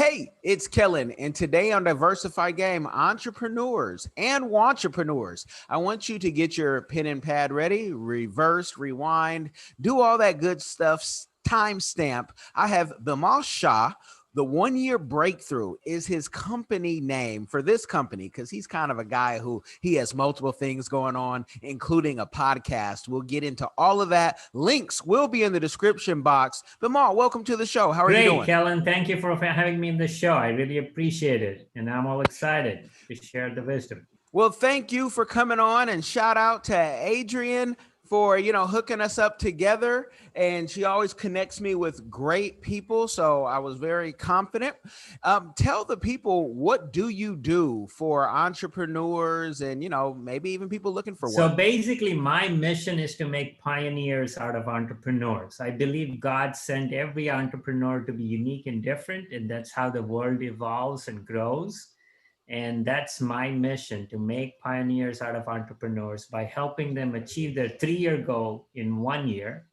Hey, it's Kellen, and today on Diversified Game, entrepreneurs and wantrepreneurs. I want you to get your pen and pad ready, reverse, rewind, do all that good stuff, timestamp. I have Bimal Shah. The 1 year breakthrough is his company name for this company because he's kind of a guy who he has multiple things going on, including a podcast. We'll get into all of that. Links will be in the description box. Bimal, welcome to the show. How are you Great, doing? Kellen. Thank you for having me in the show. I really appreciate it. And I'm all excited to share the wisdom. Well, thank you for coming on, and shout out to Adrian for, hooking us up together. And she always connects me with great people. So I was very confident. Tell the people, what do you do for entrepreneurs and, maybe even people looking for So work? basically, my mission is to make pioneers out of entrepreneurs. I believe God sent every entrepreneur to be unique and different, and that's how the world evolves and grows. And that's my mission, to make pioneers out of entrepreneurs by helping them achieve their 3-year goal in 1 year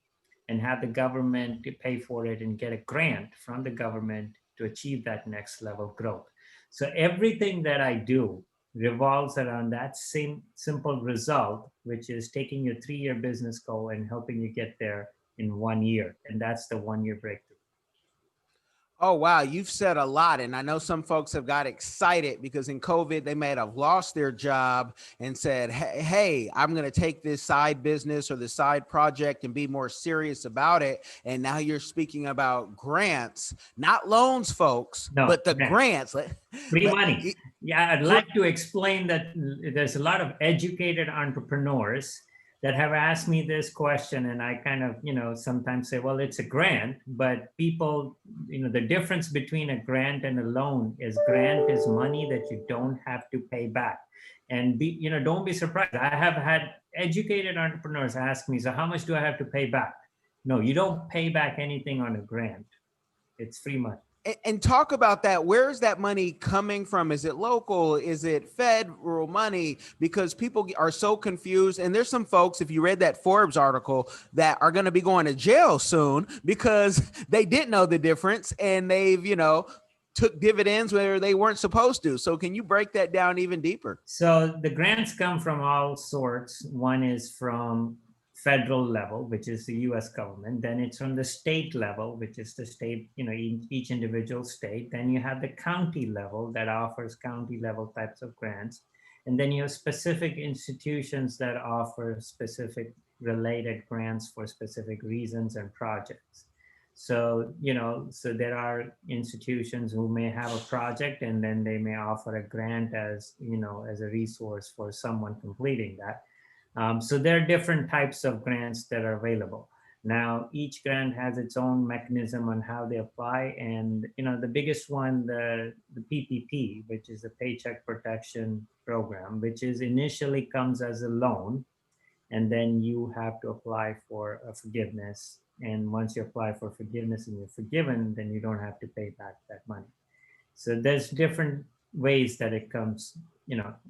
and have the government to pay for it and get a grant from the government to achieve that next level growth. So everything that I do revolves around that same simple result, which is taking your 3-year business goal and helping you get there in 1 year. And that's the 1 year breakthrough. Oh, wow. You've said a lot. And I know some folks have got excited because in COVID, they may have lost their job and said, hey, I'm going to take this side business or the side project and be more serious about it. And now you're speaking about grants, not loans, folks, No, but the grants. free money. Yeah, I'd like to explain that there's a lot of educated entrepreneurs that have asked me this question, and I kind of, sometimes say, well, it's a grant, but people, the difference between a grant and a loan is grant is money that you don't have to pay back. And don't be surprised. I have had educated entrepreneurs ask me, so how much do I have to pay back? No, you don't pay back anything on a grant. It's free money. And talk about that. Where is that money coming from? Is it local? Is it federal money? Because people are so confused. And there's some folks, if you read that Forbes article, that are going to be going to jail soon because they didn't know the difference and they've, took dividends where they weren't supposed to. So can you break that down even deeper? So the grants come from all sorts. One is from federal level, which is the US government. Then it's from the state level, which is the state, each individual state. Then you have the county level that offers county level types of grants. And then you have specific institutions that offer specific related grants for specific reasons and projects. So, so there are institutions who may have a project and then they may offer a grant as, as a resource for someone completing that. So there are different types of grants that are available. Now, each grant has its own mechanism on how they apply. And, the biggest one, the PPP, which is the Paycheck Protection Program, which is initially comes as a loan. And then you have to apply for a forgiveness. And once you apply for forgiveness and you're forgiven, then you don't have to pay back that money. So there's different ways that it comes,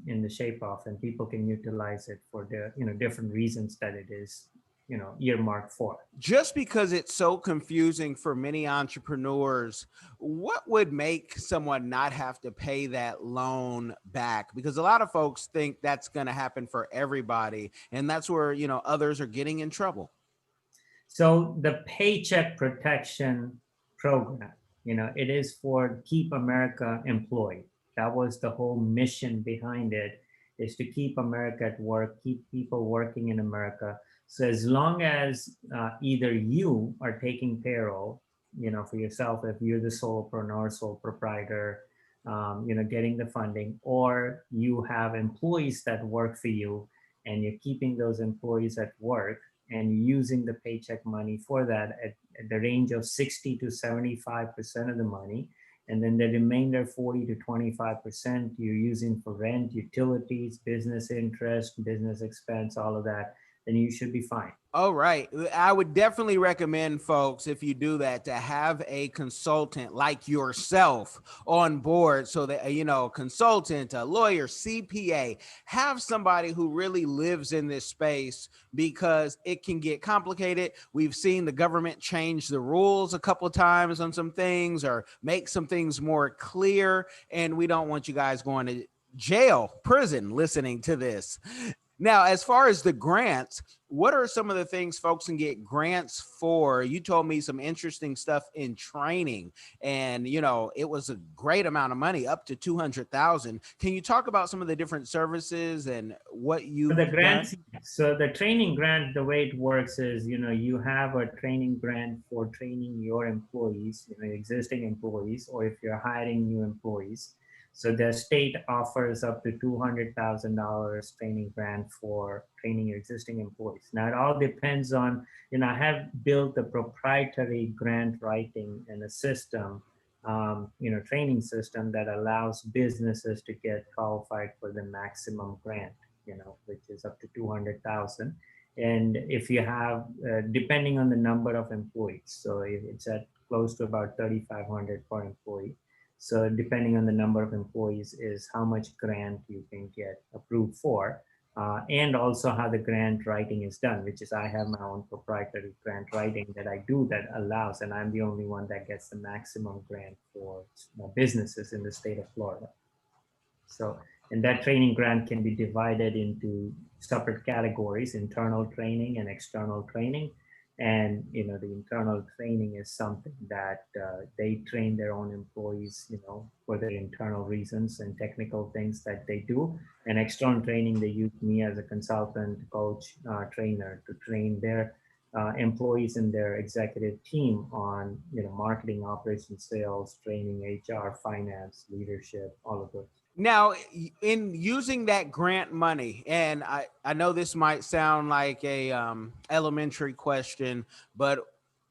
in the shape of, and people can utilize it for the, different reasons that it is, earmarked for. Just because it's so confusing for many entrepreneurs, what would make someone not have to pay that loan back? Because a lot of folks think that's going to happen for everybody. And that's where, others are getting in trouble. So the Paycheck Protection Program, it is for keep America employed. That was the whole mission behind it, is to keep America at work, keep people working in America. So as long as either you are taking payroll, for yourself, if you're the solopreneur, sole proprietor, getting the funding, or you have employees that work for you and you're keeping those employees at work and using the paycheck money for that at the range of 60 to 75% of the money. And then the remainder 40 to 25% you're using for rent, utilities, business interest, business expense, all of that. then you should be fine. All right. I would definitely recommend folks, if you do that, to have a consultant like yourself on board so that, consultant, a lawyer, CPA, have somebody who really lives in this space because it can get complicated. We've seen the government change the rules a couple of times on some things or make some things more clear. And we don't want you guys going to jail, prison, listening to this. Now, as far as the grants, what are some of the things folks can get grants for? You told me some interesting stuff in training, and it was a great amount of money, up to 200,000. Can you talk about some of the different services and what you've The grants, done? so the training grant, the way it works is, you have a training grant for training your employees, existing employees, or if you're hiring new employees. So the state offers up to $200,000 training grant for training your existing employees. Now it all depends on, I have built a proprietary grant writing and a system, training system that allows businesses to get qualified for the maximum grant, which is up to 200,000. And if you have, depending on the number of employees, so if it's at close to about 3,500 per employee. So depending on the number of employees is how much grant you can get approved for, and also how the grant writing is done, which is I have my own proprietary grant writing that I do that allows, and I'm the only one that gets the maximum grant for businesses in the state of Florida. So, and that training grant can be divided into separate categories: internal training and external training. And the internal training is something that they train their own employees, for their internal reasons and technical things that they do. And external training, they use me as a consultant, coach, trainer to train their employees and their executive team on marketing, operations, sales, training, HR, finance, leadership, all of those. Now, in using that grant money, and I know this might sound like a elementary question, but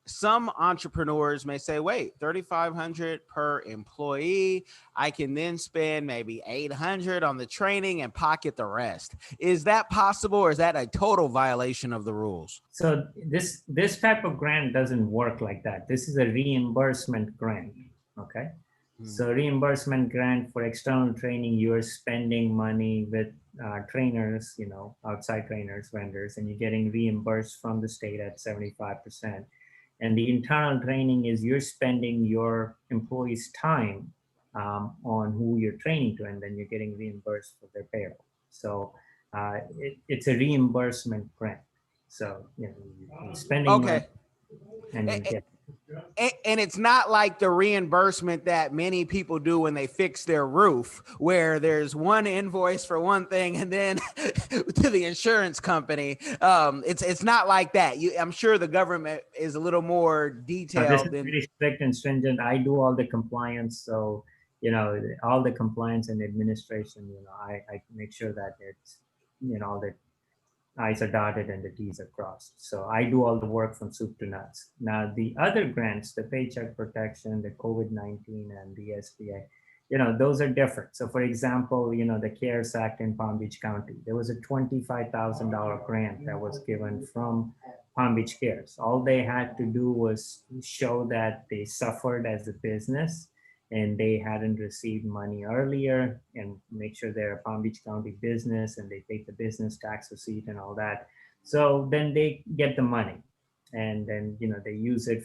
some entrepreneurs may say, wait, 3,500 per employee. I can then spend maybe 800 on the training and pocket the rest. Is that possible, or is that a total violation of the rules? So this type of grant doesn't work like that. This is a reimbursement grant. Okay. So reimbursement grant for external training, you're spending money with trainers, outside trainers, vendors, and you're getting reimbursed from the state at 75%. And the internal training is you're spending your employees' time on who you're training to, and then you're getting reimbursed for their payroll. So it's a reimbursement grant. So, you're spending money and you get. And it's not like the reimbursement that many people do when they fix their roof, where there's one invoice for one thing and then to the insurance company. It's not like that. I'm sure the government is a little more detailed. This is very strict and stringent. I do all the compliance, so all the compliance and administration. I make sure that it's all the I's are dotted and the T's are crossed. So I do all the work from soup to nuts. Now, the other grants, the Paycheck Protection, the COVID-19, and the SBA, those are different. So for example, the CARES Act in Palm Beach County, there was a $25,000 grant that was given from Palm Beach CARES. All they had to do was show that they suffered as a business and they hadn't received money earlier, and make sure they're a Palm Beach County business and they take the business tax receipt and all that. So then they get the money, and then they use it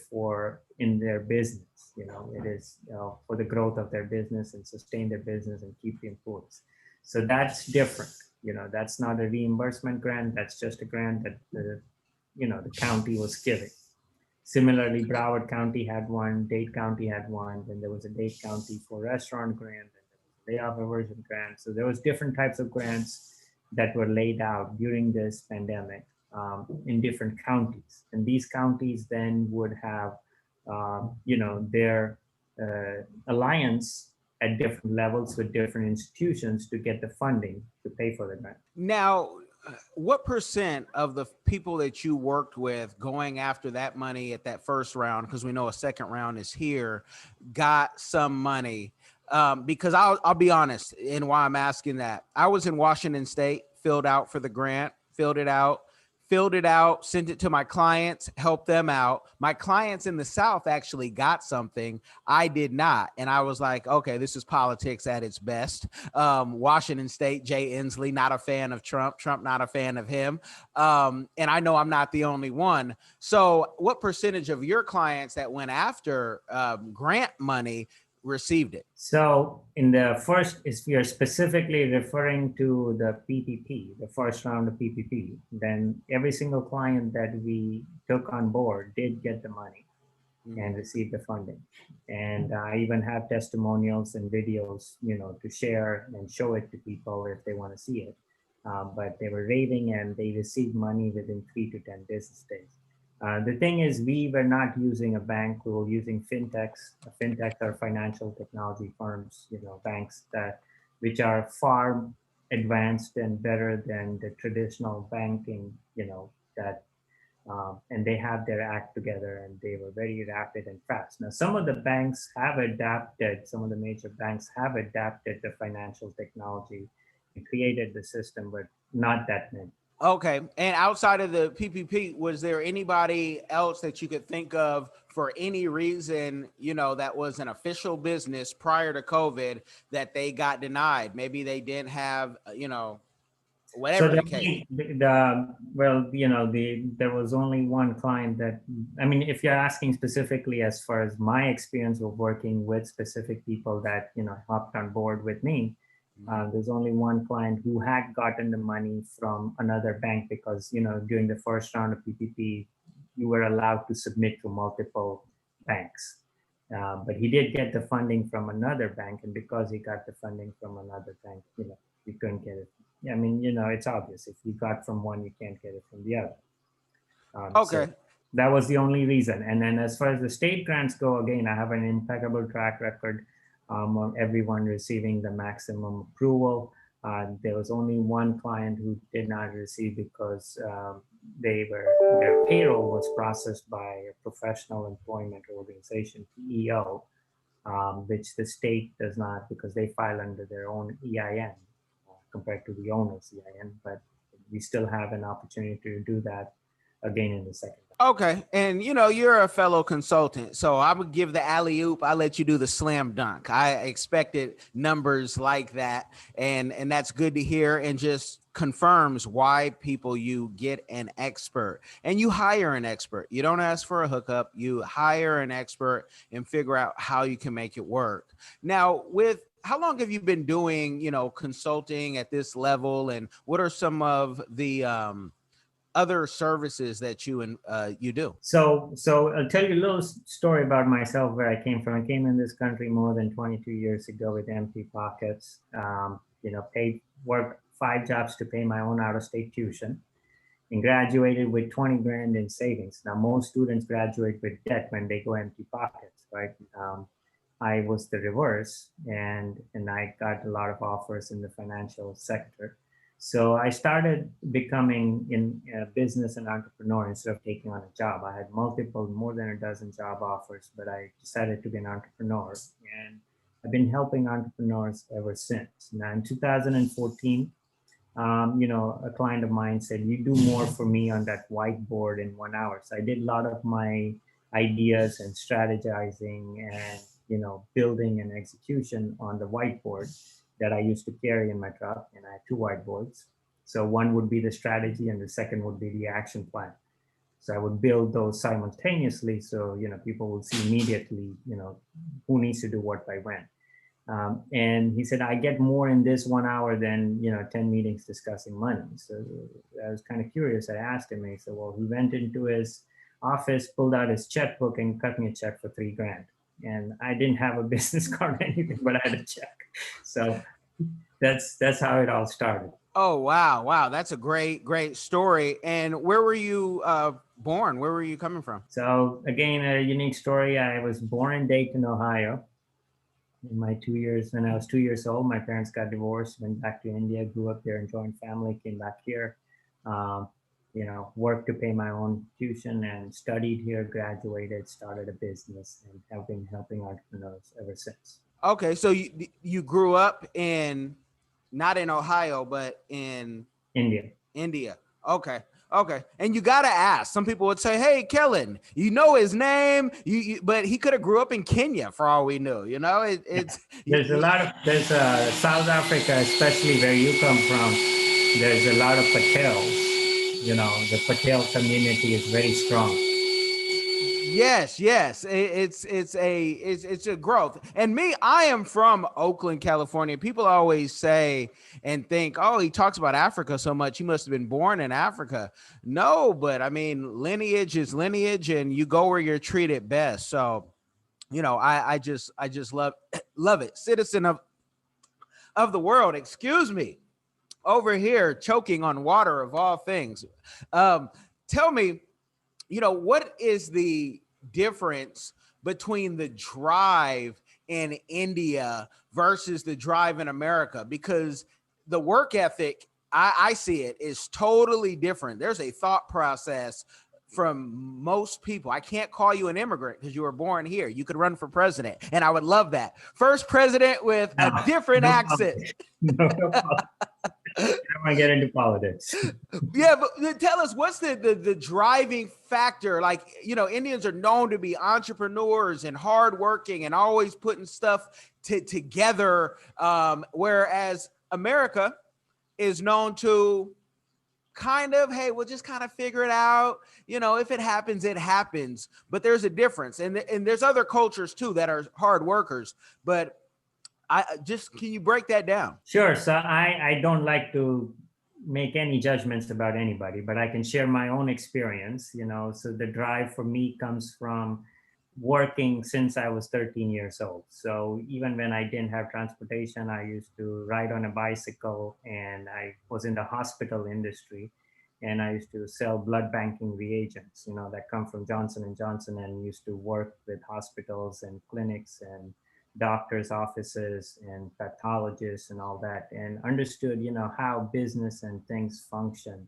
in their business. It is for the growth of their business and sustain their business and keep the employees. So that's different. That's not a reimbursement grant. That's just a grant that the county was giving. Similarly, Broward County had one, Dade County had one, then there was a Dade County for restaurant grant, and there was a layoff aversion grant. So there was different types of grants that were laid out during this pandemic in different counties. And these counties then would have, their alliance at different levels with different institutions to get the funding to pay for the grant. Now, what percent of the people that you worked with going after that money at that first round, because we know a second round is here, got some money? Because I'll be honest in why I'm asking that. I was in Washington State, filled out for the grant, filled it out, filled it out, sent it to my clients, helped them out. My clients in the South actually got something. I did not. And I was like, okay, this is politics at its best. Washington State, Jay Inslee, not a fan of Trump. Trump, not a fan of him. And I know I'm not the only one. So what percentage of your clients that went after grant money received it? So in the first, if you're specifically referring to the PPP, the first round of PPP, then every single client that we took on board did get the money and receive the funding. And I even have testimonials and videos, to share and show it to people if they want to see it. But they were raving and they received money within 3 to 10 business days. The thing is, we were not using a bank. We were using fintechs. Fintechs are financial technology firms, banks which are far advanced and better than the traditional banking, and they have their act together, and they were very rapid and fast. Now, some of the major banks have adapted the financial technology and created the system, but not that many. Okay. And outside of the PPP, was there anybody else that you could think of for any reason, that was an official business prior to COVID that they got denied? Maybe they didn't have, whatever So the case. there was only one client that, if you're asking specifically as far as my experience of working with specific people that, hopped on board with me, there's only one client who had gotten the money from another bank because, during the first round of PPP, you were allowed to submit to multiple banks. But he did get the funding from another bank. And because he got the funding from another bank, you couldn't get it. It's obvious. If you got from one, you can't get it from the other. Okay. So that was the only reason. And then as far as the state grants go, again, I have an impeccable track record on everyone receiving the maximum approval. There was only one client who did not receive because their payroll was processed by a professional employment organization, PEO, which the state does not because they file under their own EIN compared to the owner's EIN. But we still have an opportunity to do that again in the second. Okay. And you're a fellow consultant, so I would give the alley-oop. I let you do the slam dunk. I expected numbers like that. And that's good to hear, and just confirms why you get an expert and you hire an expert. You don't ask for a hookup, you hire an expert and figure out how you can make it work. Now, how long have you been doing, consulting at this level, and what are some of the other services that you do? So I'll tell you a little story about myself, where I came from. I came in this country more than 22 years ago with empty pockets. Worked 5 jobs to pay my own out-of-state tuition, and graduated with 20 grand in savings. Now, most students graduate with debt when they go empty pockets, right? I was the reverse, and I got a lot of offers in the financial sector. So I started becoming in business and entrepreneur instead of taking on a job. I had more than a dozen job offers, but I decided to be an entrepreneur, and I've been helping entrepreneurs ever since. Now, in 2014, a client of mine said, "You do more for me on that whiteboard in 1 hour." So I did a lot of my ideas and strategizing and, building and execution on the whiteboard that I used to carry in my truck. And I had 2 whiteboards. So one would be the strategy and the second would be the action plan. So I would build those simultaneously. So, people would see immediately, who needs to do what by when. And he said, "I get more in this 1 hour than, 10 meetings discussing money." So I was kind of curious. I asked him, and he said, well, he went into his office, pulled out his checkbook and cut me a check for 3 grand. And I didn't have a business card or anything, but I had a check. So that's how it all started. Oh, wow. That's a great story. And where were you born? Where were you coming from? So again, a unique story. I was born in Dayton, Ohio. When I was 2 years old, my parents got divorced, went back to India, grew up there, and joined family, came back here, worked to pay my own tuition, and studied here, graduated, started a business, and have been helping entrepreneurs ever since. Okay, so you grew up not in Ohio, but in India. India. Okay. Okay, and you gotta ask. Some people would say, "Hey, Kellen, you know his name, but he could have grew up in Kenya for all we knew." You know, it's There's South Africa, especially where you come from. There's a lot of Patels. The Patel community is very strong. yes. It's a growth. And me, I am from Oakland, California. People always say and think, "Oh, he talks about Africa so much. He must have been born in Africa." No, but I mean, lineage is lineage, and you go where you're treated best. So, I just love it. Citizen of the world. Excuse me. Over here choking on water of all things. Tell me, what is the difference between the drive in India versus the drive in America? Because the work ethic, I see it, is totally different. There's a thought process from most people. I can't call you an immigrant because you were born here. You could run for president, and I would love that. First president with a different accent. No, I don't want to get into politics. Yeah, but tell us, what's the driving factor? Like, Indians are known to be entrepreneurs and hardworking and always putting stuff together, whereas America is known to kind of, hey, we'll just kind of figure it out. If it happens, it happens. But there's a difference, and there's other cultures too that are hard workers. But can you break that down? Sure. So I don't like to make any judgments about anybody, but I can share my own experience. So the drive for me comes from working since I was 13 years old. So even when I didn't have transportation, I used to ride on a bicycle, and I was in the hospital industry, and I used to sell blood banking reagents, that come from Johnson and Johnson, and used to work with hospitals and clinics and doctors' offices and pathologists and all that, and understood, how business and things function.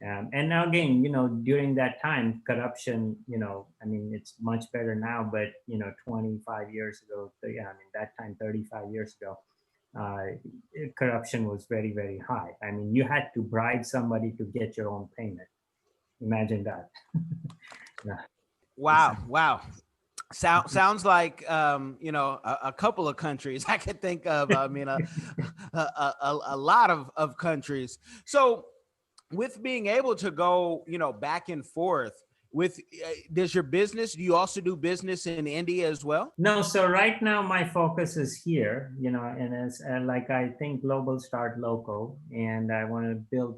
And now again, during that time, corruption, I mean, it's much better now, but 25 years ago, yeah, I mean, that time, 35 years ago, corruption was very, very high. I mean, you had to bribe somebody to get your own payment. Imagine that. Yeah. Wow. Sounds like a couple of countries I could think of. I mean, a lot of countries. So, with being able to go, back and forth with, does your business? Do you also do business in India as well? No, so right now my focus is here, and as like I think global start local, and I want to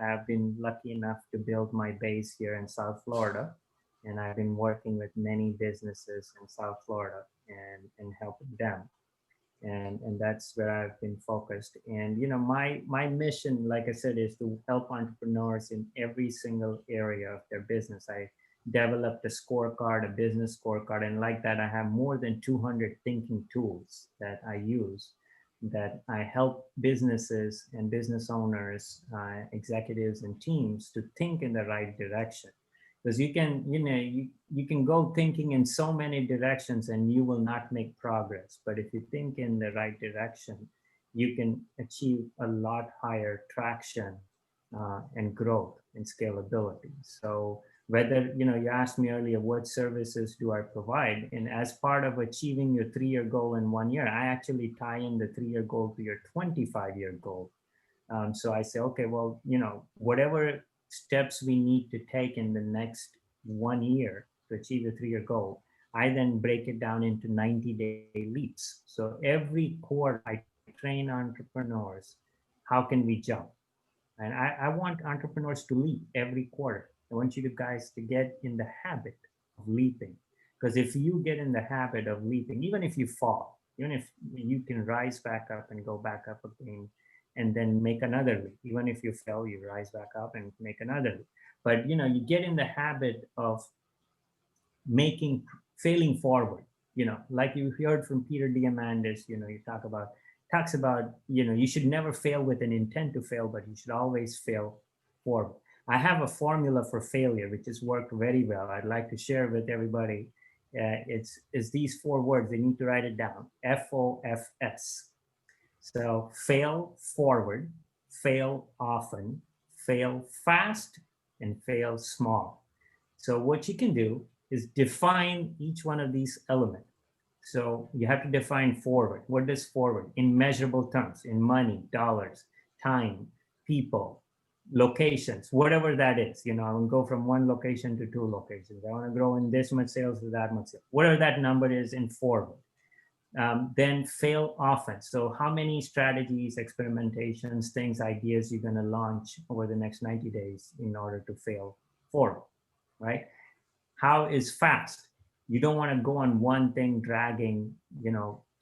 I've been lucky enough to build my base here in South Florida, and I've been working with many businesses in South Florida and helping them. And that's where I've been focused. And my mission, like I said, is to help entrepreneurs in every single area of their business. I developed a scorecard, a business scorecard, and like that, I have more than 200 thinking tools that I use, that I help businesses and business owners, executives and teams to think in the right direction. Because you can go thinking in so many directions and you will not make progress. But if you think in the right direction, you can achieve a lot higher traction, and growth and scalability. So whether, you asked me earlier, what services do I provide? And as part of achieving your 3-year goal in 1 year, I actually tie in the 3-year goal to your 25-year goal. So I say, okay, well, whatever steps we need to take in the next 1 year to achieve the 3-year goal, I then break it down into 90-day leaps. So every quarter I train entrepreneurs, how can we jump? And I want entrepreneurs to leap every quarter. I want you guys to get in the habit of leaping. Because if you get in the habit of leaping, even if you fall, even if you can rise back up and go back up again, and then make another leap. Even if you fail, you rise back up and make another leap. But you get in the habit of making failing forward. Like you heard from Peter Diamandis, he talks about, you should never fail with an intent to fail, but you should always fail forward. I have a formula for failure, which has worked very well. I'd like to share with everybody. It's these 4 words. They need to write it down. FOFS. So fail forward, fail often, fail fast, and fail small. So what you can do is define each one of these elements. So you have to define forward. What does forward in measurable terms, in money, dollars, time, people, locations, whatever that is? I want to go from one location to two locations. I want to grow in this much sales to that much sales. Whatever that number is in forward. Then fail often. So how many strategies, experimentations, things, ideas you're going to launch over the next 90 days in order to fail forward, right? How is fast? You don't want to go on one thing dragging,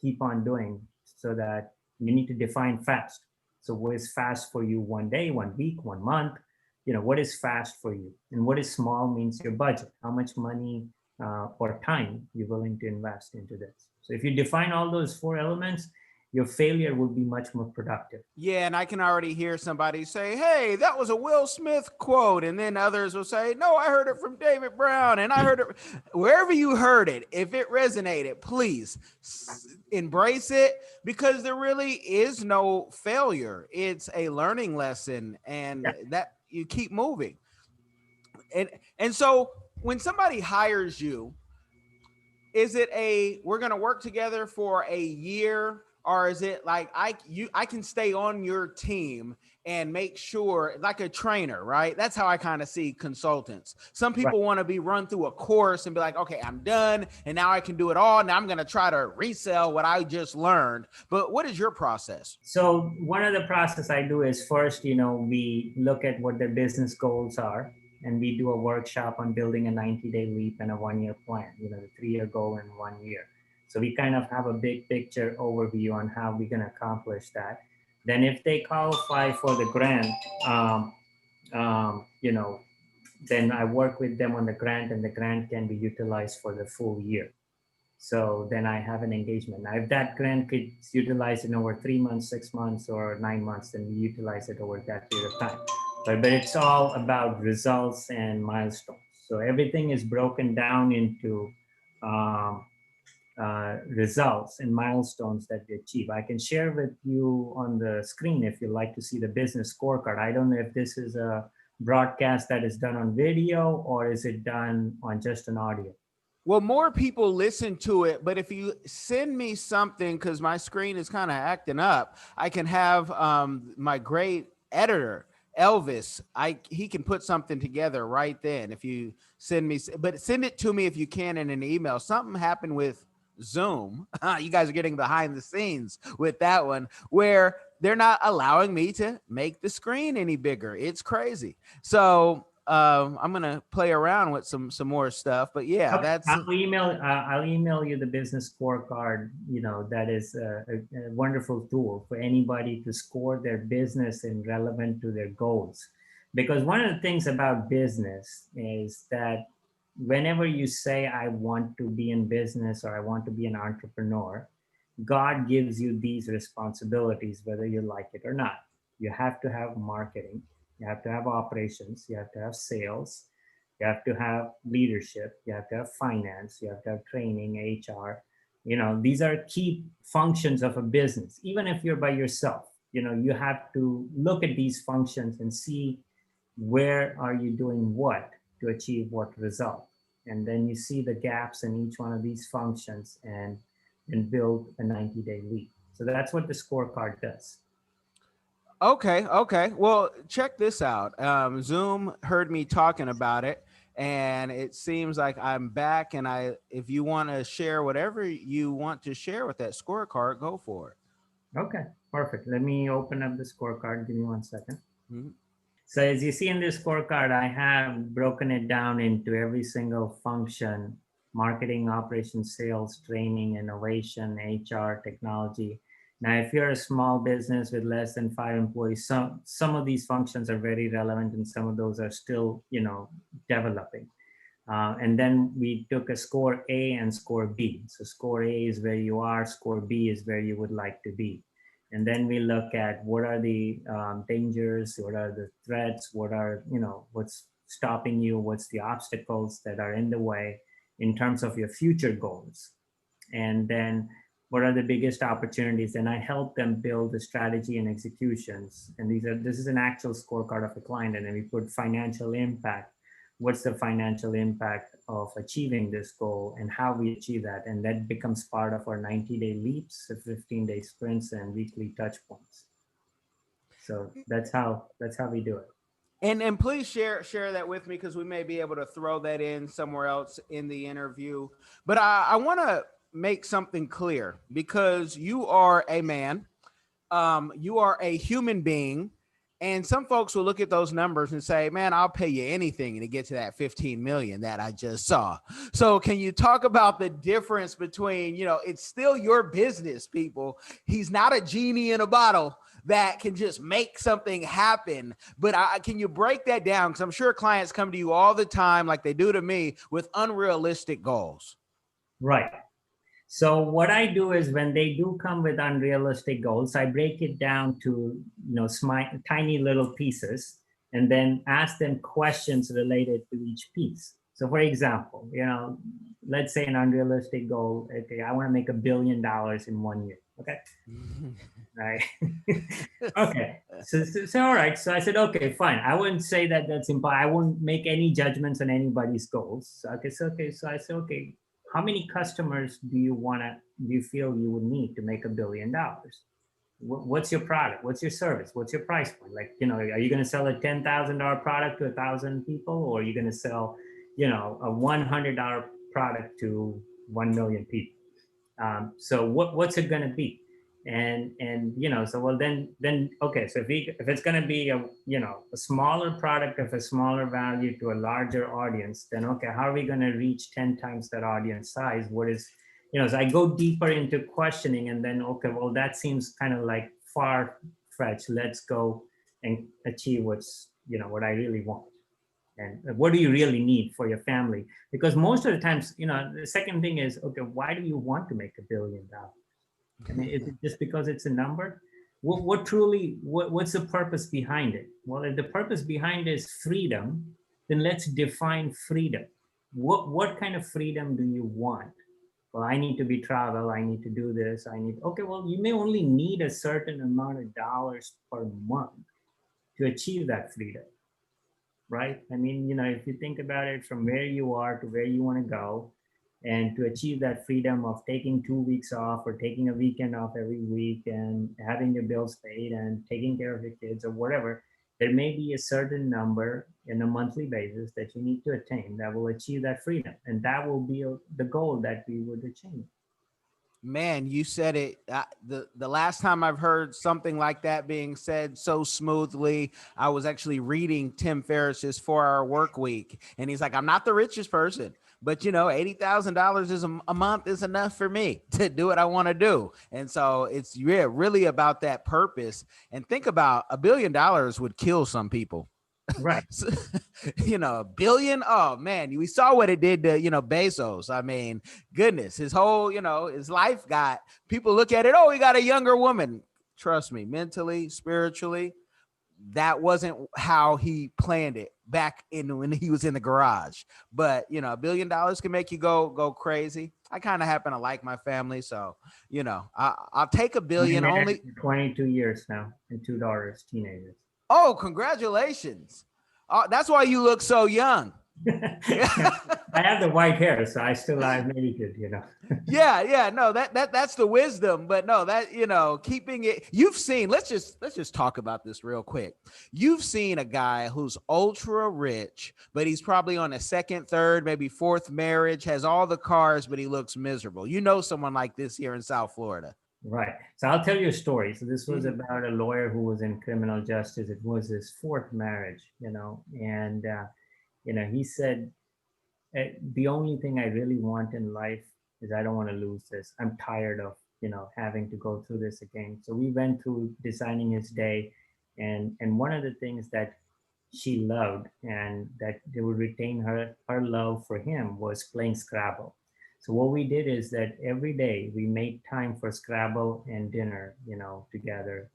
keep on doing, so that you need to define fast. So what is fast for you? 1 day, 1 week, 1 month? What is fast for you? And what is small means your budget. How much money or time you're willing to invest into this. So if you define all those four elements, your failure will be much more productive. Yeah, and I can already hear somebody say, hey, that was a Will Smith quote. And then others will say, no, I heard it from David Brown. And I heard it wherever you heard it. If it resonated, please embrace it, because there really is no failure. It's a learning lesson, and that you keep moving. And so when somebody hires you, is it we're going to work together for a year, or is it like I can stay on your team and make sure, like a trainer, right? That's how I kind of see consultants. Some people want to be run through a course and be like, okay, I'm done, and now I can do it all. Now I'm going to try to resell what I just learned. But what is your process? So one of the process I do is first, we look at what their business goals are, and we do a workshop on building a 90-day leap and a 1-year plan, the 3-year goal in 1 year. So we kind of have a big picture overview on how we're going to accomplish that. Then if they qualify for the grant, then I work with them on the grant, and the grant can be utilized for the full year. So then I have an engagement. Now, if that grant could utilize it over 3 months, 6 months, or 9 months, then we utilize it over that period of time. But it's all about results and milestones. So everything is broken down into results and milestones that we achieve. I can share with you on the screen if you'd like to see the business scorecard. I don't know if this is a broadcast that is done on video, or is it done on just an audio? Well, more people listen to it, but if you send me something, because my screen is kind of acting up, I can have my great editor, Elvis, he can put something together right then. If you send it to me if you can in an email. Something happened with Zoom. You guys are getting behind the scenes with that one, where they're not allowing me to make the screen any bigger. It's crazy. So I'm gonna play around with some more stuff, but yeah, that's. I'll email you the business scorecard. That is a wonderful tool for anybody to score their business and relevant to their goals. Because one of the things about business is that whenever you say I want to be in business or I want to be an entrepreneur, God gives you these responsibilities whether you like it or not. You have to have marketing. You have to have operations, you have to have sales, you have to have leadership, you have to have finance, you have to have training, HR. These are key functions of a business. Even if you're by yourself, you have to look at these functions and see where are you doing what to achieve what result. And then you see the gaps in each one of these functions and build a 90-day leap. So that's what the scorecard does. Okay. Well, check this out. Zoom heard me talking about it, and it seems like I'm back. And if you want to share whatever you want to share with that scorecard, go for it. Okay, perfect. Let me open up the scorecard. Give me 1 second. Mm-hmm. So as you see in this scorecard, I have broken it down into every single function: marketing, operations, sales, training, innovation, HR, technology. Now, if you're a small business with less than 5 employees, some of these functions are very relevant, and some of those are still, developing. And then we took a score A and score B. So score A is where you are, score B is where you would like to be. And then we look at what are the dangers, what are the threats, what's stopping you, what's the obstacles that are in the way in terms of your future goals. And then what are the biggest opportunities, and I help them build the strategy and executions. And this is an actual scorecard of a client, and then we put financial impact. What's the financial impact of achieving this goal and how we achieve that? And that becomes part of our 90-day leaps, 15-day sprints, and weekly touch points. So that's how we do it. And please share that with me, because we may be able to throw that in somewhere else in the interview. But I want to make something clear, because you are a man, you are a human being, and some folks will look at those numbers and say, man, I'll pay you anything to get to that 15 million that I just saw. So can you talk about the difference between, it's still your business, people. He's not a genie in a bottle that can just make something happen. But can you break that down? Because I'm sure clients come to you all the time, like they do to me, with unrealistic goals. Right. So what I do is, when they do come with unrealistic goals, I break it down to tiny little pieces, and then ask them questions related to each piece. So for example, let's say an unrealistic goal. Okay, I want to make $1 billion in 1 year. Okay. Right. Okay. So all right. So I said, okay, fine. I wouldn't say that that's impossible. I won't make any judgments on anybody's goals. So I said, okay, how many customers do you feel you would need to make $1 billion? What's your product? What's your service? What's your price point? Like, are you going to sell a $10,000 product to 1,000 people, or are you going to sell, a $100 product to 1 million people? So what's it going to be? And so, well, then okay, so if it's going to be a smaller product of a smaller value to a larger audience, then okay, how are we going to reach 10 times that audience size? What is, so I go deeper into questioning, and then okay, well, that seems kind of like far fetched. Let's go and achieve what I really want. And what do you really need for your family? Because most of the times, the second thing is, okay, why do you want to make $1 billion? I mean, is it just because it's a number? What's the purpose behind it? Well, if the purpose behind it is freedom, then let's define freedom. What kind of freedom do you want? Well, I need to be travel. I need to do this. Okay, well, you may only need a certain amount of dollars per month to achieve that freedom, right? I mean, if you think about it, from where you are to where you want to go, and to achieve that freedom of taking 2 weeks off, or taking a weekend off every week, and having your bills paid and taking care of your kids or whatever, there may be a certain number in a monthly basis that you need to attain that will achieve that freedom. And that will be the goal that we would achieve. Man, you said it. The last time I've heard something like that being said so smoothly, I was actually reading Tim Ferriss's 4-Hour Work Week, and he's like, "I'm not the richest person, but $80,000 is a month is enough for me to do what I want to do." And so it's really about that purpose. And think about $1 billion would kill some people. Right. So, $1 billion. Oh man, we saw what it did to, Bezos. I mean, goodness, his whole, his life got, people look at it. Oh, he got a younger woman. Trust me, mentally, spiritually, that wasn't how he planned it back in when he was in the garage. But, $1 billion can make you go crazy. I kind of happen to like my family. So, I'll take $1 billion only. 22 years now, and 2 daughters, teenagers. Oh, congratulations. That's why you look so young. I have the white hair, so I still made it, Yeah, no, that's the wisdom. But no, that, keeping it, you've seen, let's just talk about this real quick. You've seen a guy who's ultra rich, but he's probably on a second, third, maybe fourth marriage, has all the cars, but he looks miserable. Someone like this here in South Florida. Right. So I'll tell you a story. So this was about a lawyer who was in criminal justice. It was his fourth marriage, and, he said, the only thing I really want in life is I don't want to lose this. I'm tired of, having to go through this again. So we went through designing his day. And one of the things that she loved, and that they would retain her love for him, was playing Scrabble. So what we did is that every day we made time for Scrabble and dinner, together,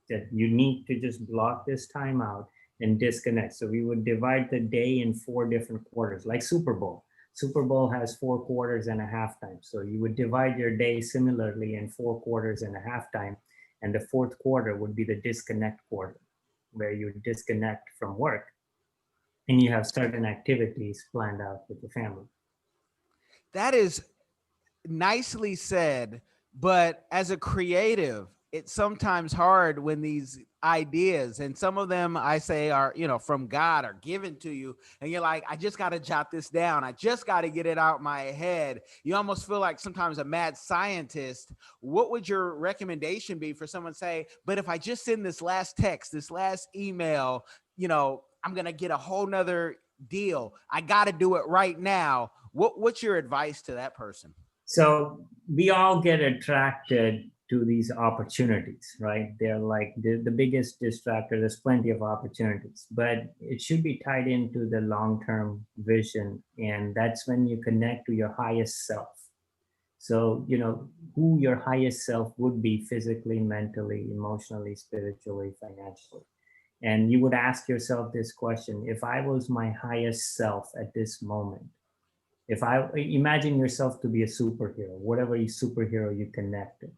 that you need to just block this time out and disconnect. So we would divide the day in 4 different quarters, like Super Bowl. Super Bowl has 4 quarters and a halftime. So you would divide your day similarly in 4 quarters and a halftime. And the fourth quarter would be the disconnect quarter, where you disconnect from work and you have certain activities planned out with your family. That is nicely said, but as a creative, it's sometimes hard when these ideas, and some of them I say are, from God, are given to you, and you're like, I just got to jot this down, I just got to get it out my head. You almost feel like sometimes a mad scientist. What would your recommendation be for someone say, but if I just send this last text, this last email, I'm gonna get a whole nother deal, I got to do it right now? What's your advice to that person? So we all get attracted to these opportunities, right? They're like the biggest distractor. There's plenty of opportunities, but it should be tied into the long-term vision. And that's when you connect to your highest self. So, who your highest self would be physically, mentally, emotionally, spiritually, financially. And you would ask yourself this question: if I was my highest self at this moment, if I imagine yourself to be a superhero, whatever superhero you connected,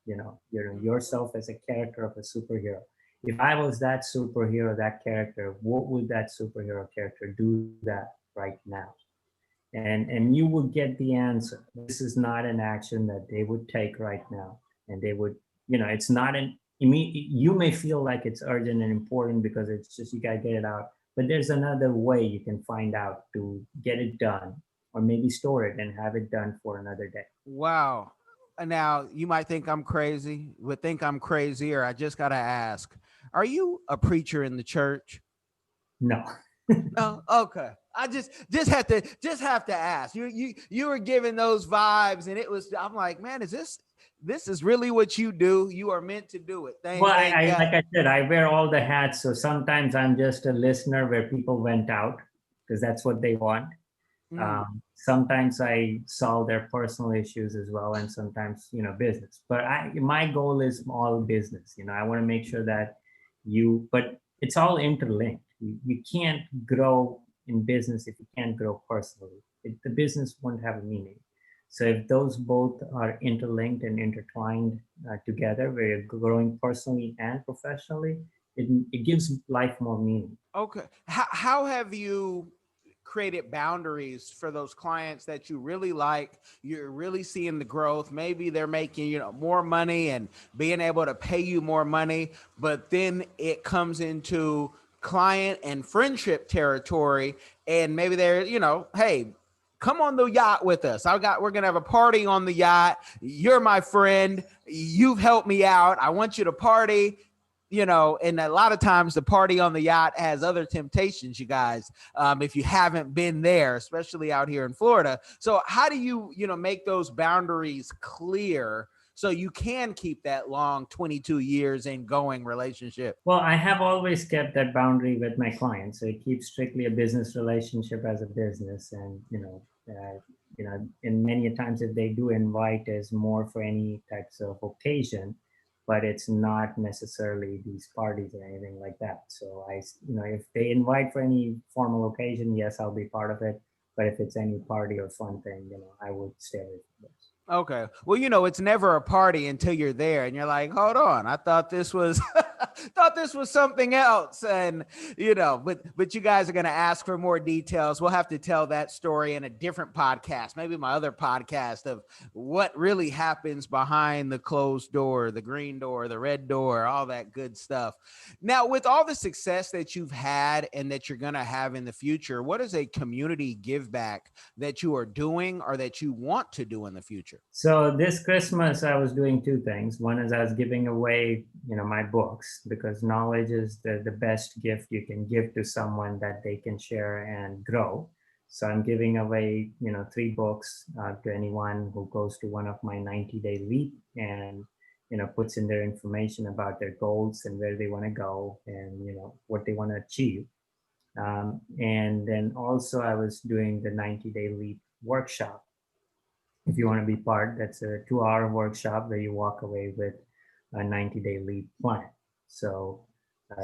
yourself as a character of a superhero. If I was that superhero, that character, what would that superhero character do that right now? And you would get the answer. This is not an action that they would take right now. And they would, it's not you may feel like it's urgent and important because it's just, you got to get it out. But there's another way you can find out to get it done, or maybe store it and have it done for another day. Wow. Now, you might think I'm crazy, or I just got to ask, are you a preacher in the church? No. Oh, okay. I just have to ask. You were giving those vibes, and I'm like, man, this is really what you do? You are meant to do it. Well, Thank God. like I said, I wear all the hats. So sometimes I'm just a listener where people went out because that's what they want. Sometimes I solve their personal issues as well, and sometimes business. But my goal is all business. I want to make sure that but it's all interlinked. You can't grow in business if you can't grow personally. The business won't have a meaning. So if those both are interlinked and intertwined together, where you're growing personally and professionally, it gives life more meaning. Okay. How have you created boundaries for those clients that you really like? You're really seeing the growth. Maybe they're making, more money and being able to pay you more money, but then it comes into client and friendship territory, and maybe they're, hey, come on the yacht with us. We're going to have a party on the yacht. You're my friend. You've helped me out. I want you to party. And a lot of times the party on the yacht has other temptations, you guys, if you haven't been there, especially out here in Florida. So how do you, make those boundaries clear so you can keep that long 22 years in going relationship? Well, I have always kept that boundary with my clients. So it keeps strictly a business relationship as a business. And, in many times if they do invite is more for any types of occasion, but it's not necessarily these parties or anything like that. So if they invite for any formal occasion, yes, I'll be part of it. But if it's any party or fun thing, I would stay away from this. Okay. Well, it's never a party until you're there and you're like, hold on, I thought this was thought this was something else. And but you guys are going to ask for more details. We'll have to tell that story in a different podcast, maybe my other podcast, of what really happens behind the closed door, the green door, the red door, all that good stuff. Now, with all the success that you've had and that you're going to have in the future, what is a community give back that you are doing or that you want to do in the future? So this Christmas, I was doing two things. One is I was giving away, my books, because knowledge is the best gift you can give to someone that they can share and grow. So I'm giving away, 3 books to anyone who goes to one of my 90-day leap and, puts in their information about their goals and where they want to go and, what they want to achieve. And then also I was doing the 90-day leap workshop. If you want to be part, that's a 2-hour workshop where you walk away with a 90-day leap plan. So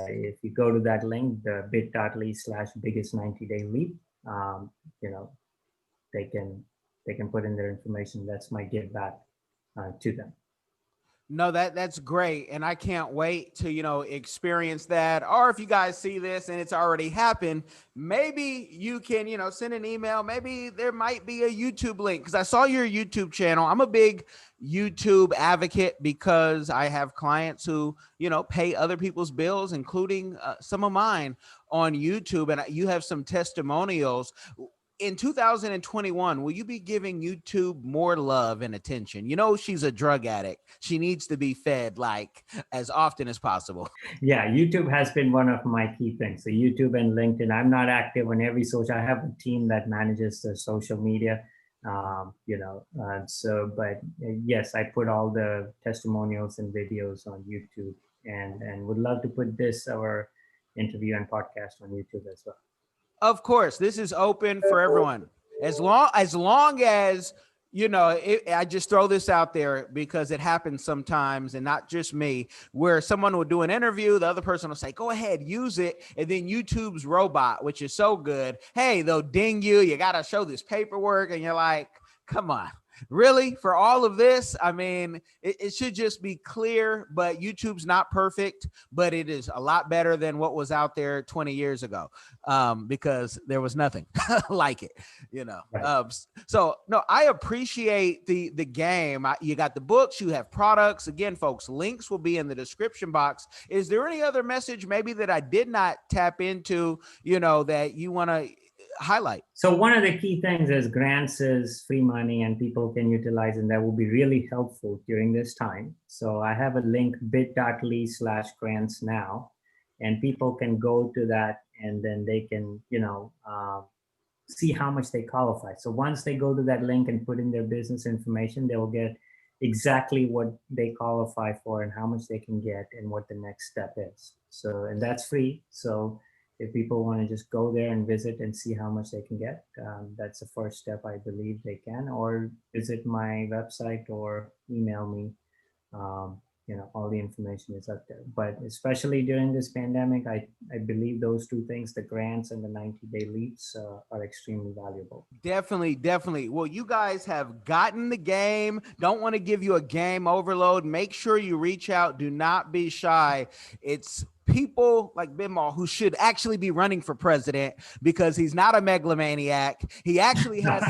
if you go to that link, the bit.ly/biggest 90-day leap, they can put in their information. That's my give back to them. No, that's great. And I can't wait to, experience that. Or if you guys see this and it's already happened, maybe you can, send an email. Maybe there might be a YouTube link, because I saw your YouTube channel. I'm a big YouTube advocate because I have clients who, pay other people's bills, including some of mine on YouTube. And you have some testimonials. In 2021, will you be giving YouTube more love and attention? She's a drug addict. She needs to be fed like as often as possible. Yeah, YouTube has been one of my key things. So YouTube and LinkedIn. I'm not active on every social. I have a team that manages the social media. But yes, I put all the testimonials and videos on YouTube, and would love to put our interview and podcast on YouTube as well. Of course, this is open for everyone. As long as, I just throw this out there because it happens sometimes, and not just me, where someone will do an interview, the other person will say, go ahead, use it. And then YouTube's robot, which is so good, hey, they'll ding you. You got to show this paperwork. And you're like, come on. Really? For all of this? I mean, it should just be clear, but YouTube's not perfect, but it is a lot better than what was out there 20 years ago, because there was nothing like it, Right. So no, I appreciate the game. You got the books, you have products. Again, folks, links will be in the description box. Is there any other message maybe that I did not tap into, that you want to highlight? So one of the key things is grants is free money and people can utilize, and that will be really helpful during this time. So I have a link, bit.ly/grants now, and people can go to that and then they can, see how much they qualify. So once they go to that link and put in their business information, they will get exactly what they qualify for and how much they can get and what the next step is. So, and that's free. So if people want to just go there and visit and see how much they can get, that's the first step. I believe they can, or visit my website or email me. All the information is up there. But especially during this pandemic, I believe those two things, the grants and the 90-day leaves, are extremely valuable. Definitely. Well, you guys have gotten the game. Don't want to give you a game overload. Make sure you reach out. Do not be shy. It's people like Bimal who should actually be running for president, because he's not a megalomaniac. He actually has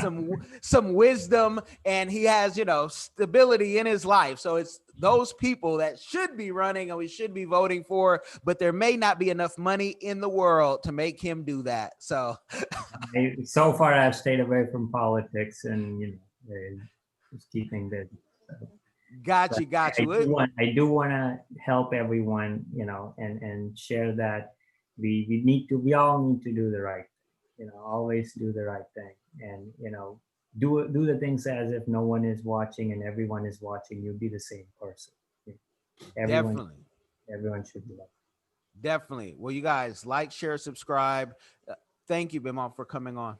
some wisdom, and he has, stability in his life. So it's those people that should be running and we should be voting for, but there may not be enough money in the world to make him do that. So so far I've stayed away from politics and, just keeping the Got you. I do want to help everyone, and share that we all need to do the right thing, always do the right thing, and, do the things as if no one is watching and everyone is watching. You'll be the same person. Everyone should do that. Definitely. Well, you guys like, share, subscribe. Thank you, Bimal, for coming on.